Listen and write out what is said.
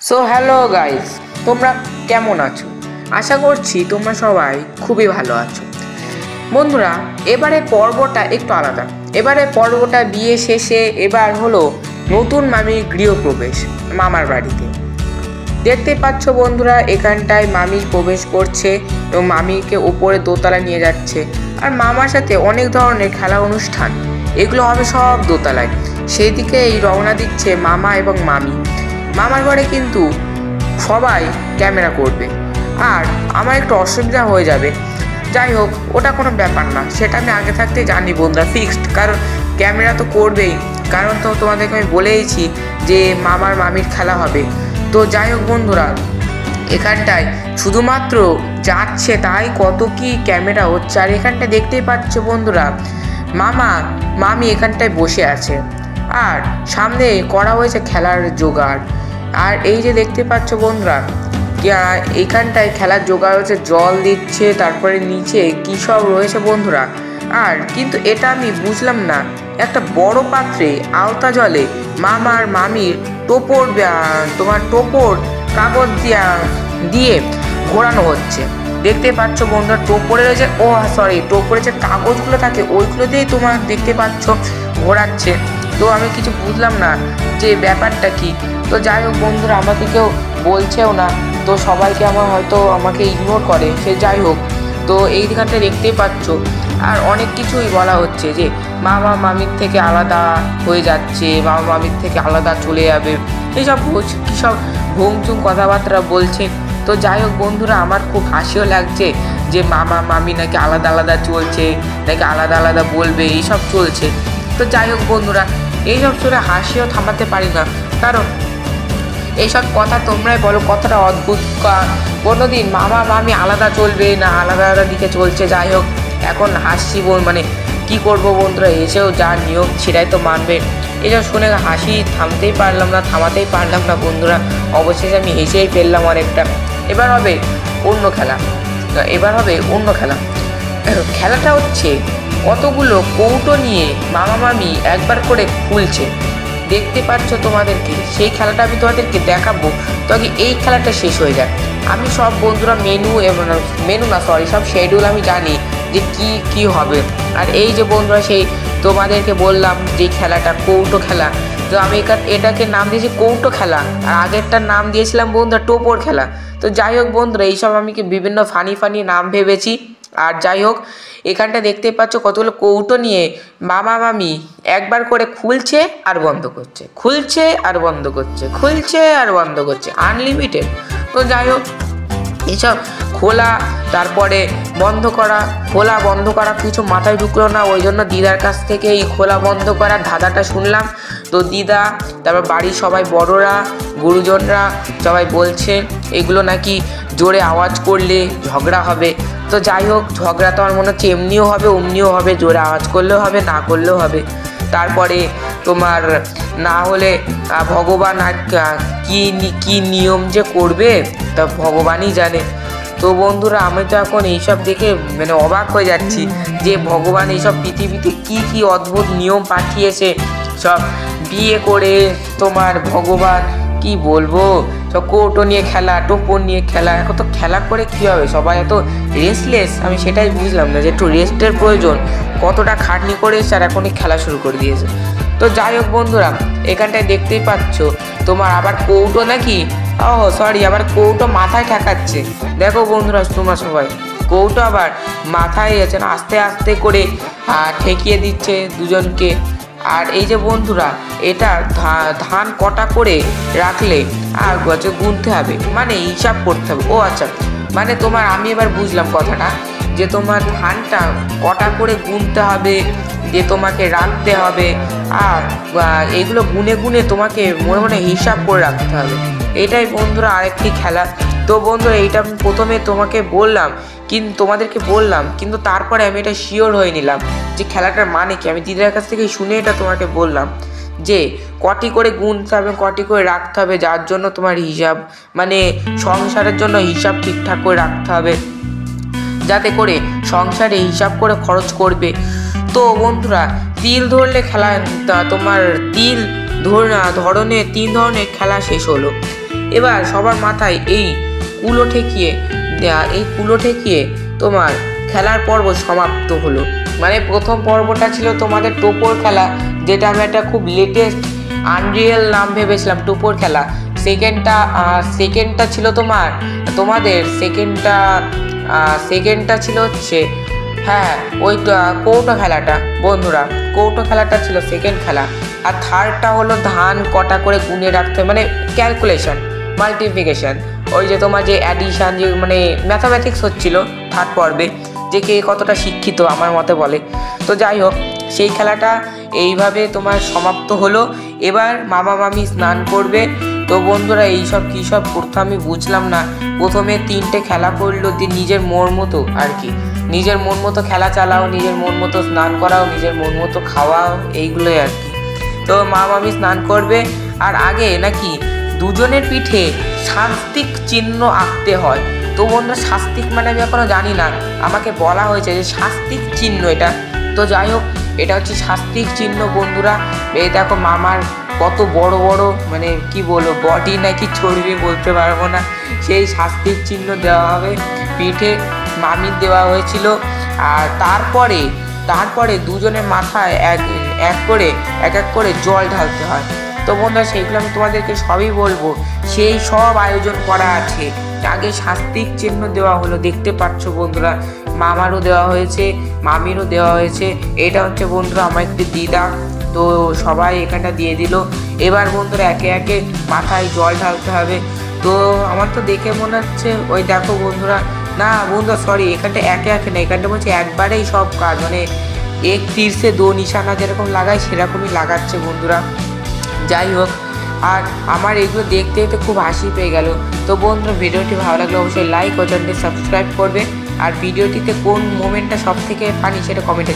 So hello guys, তোমরা কেমন আছো? আশা করছি তোমরা সবাই খুবই ভালো আছো। বন্ধুরা, এবারে পর্বটা একটু আলাদা। এবারে পর্বটা বিয়ে শেষে এবার হলো নতুন মামির গৃহপ্রবেশ মামার বাড়িতে। দেখতে পাচ্ছ বন্ধুরা, এখানটায় মামি প্রবেশ করছে এবং মামিকে উপরে দোতলায় নিয়ে যাচ্ছে। আর মামার সাথে অনেক ধরনের খেলা অনুষ্ঠান, এগুলো হবে সব দোতলায়। সেই দিকেই রওনা দিচ্ছে মামা এবং মামি। মামার ঘরে কিন্তু সবাই ক্যামেরা করবে, আর আমার একটু অসুবিধা হয়ে যাবে। যাই হোক, ওটা কোনো ব্যাপার না, সেটা আমি আগে থাকতে জানি বন্ধুরা, ফিক্সড। কারণ ক্যামেরা তো করবেই, কারণ তো তোমাদেরকে আমি বলেইছি যে মামার মামির খেলা হবে। তো যাই হোক বন্ধুরা, এখানটায় শুধুমাত্র যাচ্ছে তাই কত কি ক্যামেরা হচ্ছে। আর এখানটায় দেখতেই পাচ্ছ বন্ধুরা, মামা মামি এখানটায় বসে আছে, আর সামনে করা হয়েছে খেলার জোগাড়। আর এই যে দেখতে পাচ্ছ বন্ধুরা, এইখানটায় খেলার জোগাড় হচ্ছে, জল দিচ্ছে, তারপরে নিচে কী সব রয়েছে বন্ধুরা। আর কিন্তু এটা আমি বুঝলাম না, একটা বড় পাত্রে আলতা জলে মামার মামির টোপর কাগজ দিয়ে ঘোরানো হচ্ছে। দেখতে পাচ্ছ বন্ধুরা, টোপরে রয়েছে টোপরে যে কাগজগুলো থাকে ওইগুলো দিয়েই তোমার দেখতে পাচ্ছ ঘোরাচ্ছে। তো আমি কিছু বুঝলাম না যে ব্যাপারটা কি। তো যাই হোক বন্ধুরা, আমাকে কেউ বলছেও না, তো সবাইকে আমাকে ইগনোর করে। সে যাই হোক, তো এই দিকটা দেখতেই পাচ্ছ। আর অনেক কিছুই বলা হচ্ছে যে মামা মামির থেকে আলাদা হয়ে যাচ্ছে, মামা মামির থেকে আলাদা চলে যাবে, এইসব কী সব ভুংচুং কথাবার্তা বলছে। তো যাই হোক বন্ধুরা, আমার খুব হাসিও লাগছে যে মামা মামি নাকি আলাদা আলাদা চলছে, নাকি আলাদা আলাদা বলবে, এইসব চলছে। তো যাই হোক বন্ধুরা, এইসব শুনে হাসিও থামাতে পারি না, কারণ এইসব কথা তোমরাই বলো কতটা অদ্ভুত। কোনোদিন মামা মামি আলাদা চলবে না, আলাদা আলাদা দিকে চলছে। যাই হোক, এখন হাসি কি করব বন্ধুরা, এসেও যা নিয়ম সেটাই তো মানবে। এসব শুনে হাসি থামাতেই পারলাম না বন্ধুরা। অবশেষে আমি হেসেই ফেললাম অনেকটা। এবার হবে অন্য খেলা। খেলাটা হচ্ছে কতগুলো কৌটো নিয়ে মামা মামি একবার করে খুলছে। দেখতে পাচ্ছ তোমাদেরকে, সেই খেলাটা আমি তোমাদেরকে দেখাবো। তবে এই খেলাটা শেষ হয়ে যায়। আমি সব বন্ধুরা সব শিডিউল আমি জানি যে কি হবে। আর এই যে বন্ধুরা, সেই তোমাদেরকে বললাম যে খেলাটা কৌটো খেলা, তো আমি এটাকে নাম দিয়েছি কৌটো খেলা, আর আগেরটার নাম দিয়েছিলাম বন্ধুরা টোপর খেলা। তো যাই হোক বন্ধুরা, এইসব আমি বিভিন্ন ফানি নাম ভেবেছি। আর যাই হোক, এখানটা দেখতে পাচ্ছ কতগুলো কৌটো নিয়ে মামা মামি একবার করে খুলছে আর বন্ধ করছে, আনলিমিটেড। তো যাই হোক, এসব খোলা তারপরে খোলা বন্ধ করা কিছু মাথায় ঢুকলো না, ওই জন্য দিদার কাছ থেকে এই খোলা বন্ধ করার ধাঁধাটা শুনলাম। তো দিদা, তারপর বাড়ির সবাই বড়রা, গুরুজনরা সবাই বলছে এগুলো নাকি জোরে আওয়াজ করলে ঝগড়া হবে। তো যাই হোক, ঝগড়া তো আমার মনে হচ্ছে এমনিও হবে অমনিও হবে, জোরে আওয়াজ করলেও হবে না করলেও হবে। তারপরে তোমার না হলে ভগবান আর কি নিয়ম যে করবে তা ভগবানই জানে। তো বন্ধুরা, আমি তো এখন এইসব দেখে অবাক হয়ে যাচ্ছি যে ভগবান এইসব পৃথিবীতে কি অদ্ভুত নিয়ম পাঠিয়েছে। সব বিয়ে করে তোমার ভগবান কি বলবো, সব কৌটো নিয়ে খেলা, টোপর নিয়ে খেলা। এখন তো খেলা করে কী হবে, সবাই এত রেস্টলেস। আমি সেটাই বুঝলাম না যে একটু রেস্টের প্রয়োজন, কতটা খাটনি করে এসে আর এখনই খেলা শুরু করে দিয়েছে। তো যাই হোক বন্ধুরা, এখানটায় দেখতেই পাচ্ছ তোমার আবার কৌটো আবার কৌটো মাথায় ঠেকাচ্ছে। দেখো বন্ধুরা, তোমরা সবাই কৌটো আবার মাথায় আস্তে আস্তে করে ঠেকিয়ে দিচ্ছে দুজনকে। আর এই যে বন্ধুরা, এটা ধান কটা করে রাখলে আর গুনতে হবে, হিসাব করতে হবে। ও আচ্ছা, তোমার আমি এবার বুঝলাম কথাটা, যে তোমার ধানটা কটা করে গুনতে হবে, যে তোমাকে রাখতে হবে, আর এগুলো গুনে গুনে তোমাকে মনে হিসাব করে রাখতে হবে। এটাই বন্ধুরা আরেকটি খেলা। তো বন্ধুরা, এইটা আমি প্রথমে তোমাদেরকে বললাম, কিন্তু তারপরে আমি এটা শিওর হয়ে নিলাম যে খেলাটার মানে কি। আমি দিদার কাছ থেকে শুনে এটা তোমাকে বললাম যে কটি করে গুনতে হবে, কটি করে রাখতে হবে, যার জন্য তোমার হিসাব সংসারের জন্য হিসাব ঠিকঠাক করে রাখতে হবে, যাতে করে সংসারে হিসাব করে খরচ করবে। তো বন্ধুরা, তিল ধরলে খেলা, তোমার তিল ধরনের 3 ধরনের খেলা শেষ হলো। এবার সবার মাথায় এই কুলো ঠেকিয়ে তোমার খেলার পর্ব সমাপ্ত হলো। মানে প্রথম পর্বটা ছিল তোমাদের টোপর খেলা, যেটা আমি একটা খুব লেটেস্ট আনরিয়েল নাম ভেবেছিলাম, টোপর খেলা। সেকেন্ডটা ছিল তোমাদের সেকেন্ডটা ছিল হচ্ছে ওই কৌটো খেলাটা বন্ধুরা, কৌটো খেলাটা ছিল সেকেন্ড খেলা। আর থার্ডটা হলো ধান কটা করে গুনে রাখতে, মানে ক্যালকুলেশন, মাল্টিপ্লিকেশন, ওই যে তোমার যে অ্যাডিশান, যে মানে ম্যাথামেটিক্স হচ্ছিল থার্ড পর্বে, যে কে কতটা শিক্ষিত আমার মতে বলে। তো যাই হোক, সেই খেলাটা এইভাবে তোমার সমাপ্ত হলো। এবার মামা মামি স্নান করবে। তো বন্ধুরা এইসব কী সব করতে আমি বুঝলাম না। প্রথমে 3টে খেলা করলো, দিয়ে নিজের মন মতো আর কি, নিজের মন মতো খেলা চালাও, নিজের মন মতো স্নান করাও, নিজের মন মতো খাওয়াও, এইগুলোই আর কি। তো মা মামি স্নান করবে, আর আগে নাকি দুজনের পিঠে শাস্তিক চিহ্ন আঁকতে হয়। তো বন্ধুরা শাস্তিক মানে আমি এখনও জানি না, আমাকে বলা হয়েছে যে শাস্তিক চিহ্ন এটা। তো যাই হোক, এটা হচ্ছে শাস্তিক চিহ্ন বন্ধুরা। এই দেখো মামার কত বড় বড়, মানে কি বলবো, বডি নাকি চর্বি বলতে পারবো না, সেই শাস্তিক চিহ্ন দেওয়া হবে পিঠে, মামির দেওয়া হয়েছিল। আর তারপরে দুজনের মাথায় এক এক করে জল ঢালতে হয়। তো বন্ধুরা সেইগুলো আমি তোমাদেরকে সবই বলবো, সেই সব আয়োজন করা আছে। আগে শাস্তিক চিহ্ন দেওয়া হলো, দেখতে পাচ্ছ বন্ধুরা, মামারও দেওয়া হয়েছে, মামিরও দেওয়া হয়েছে। এটা হচ্ছে বন্ধুরা আমার একটি দিদা। তো সবাই এখানটা দিয়ে দিল। এবার বন্ধুরা একে একে মাথায় জল ঢালতে হবে। তো আমার তো দেখে মনে হচ্ছে, ওই দেখো বন্ধুরা, না বন্ধুরা সরি, এখানটা একে একে না, এখানটা বলছে একবারেই সব কাজ, মানে এক তীর সে দো নিশানা যেরকম লাগায় সেরকমই লাগাচ্ছে বন্ধুরা। যাই হোক, আর আমার এগুলো দেখতে দেখতে খুব হাসি পেয়ে গেল। তো বন্ধুরা ভিডিওটি ভালো লাগলে অবশ্যই লাইক ও চ্যানেলটি সাবস্ক্রাইব করবে। আর ভিডিওটিতে কোন মোমেন্টটা সব থেকে ফানি সেটা কমেন্টে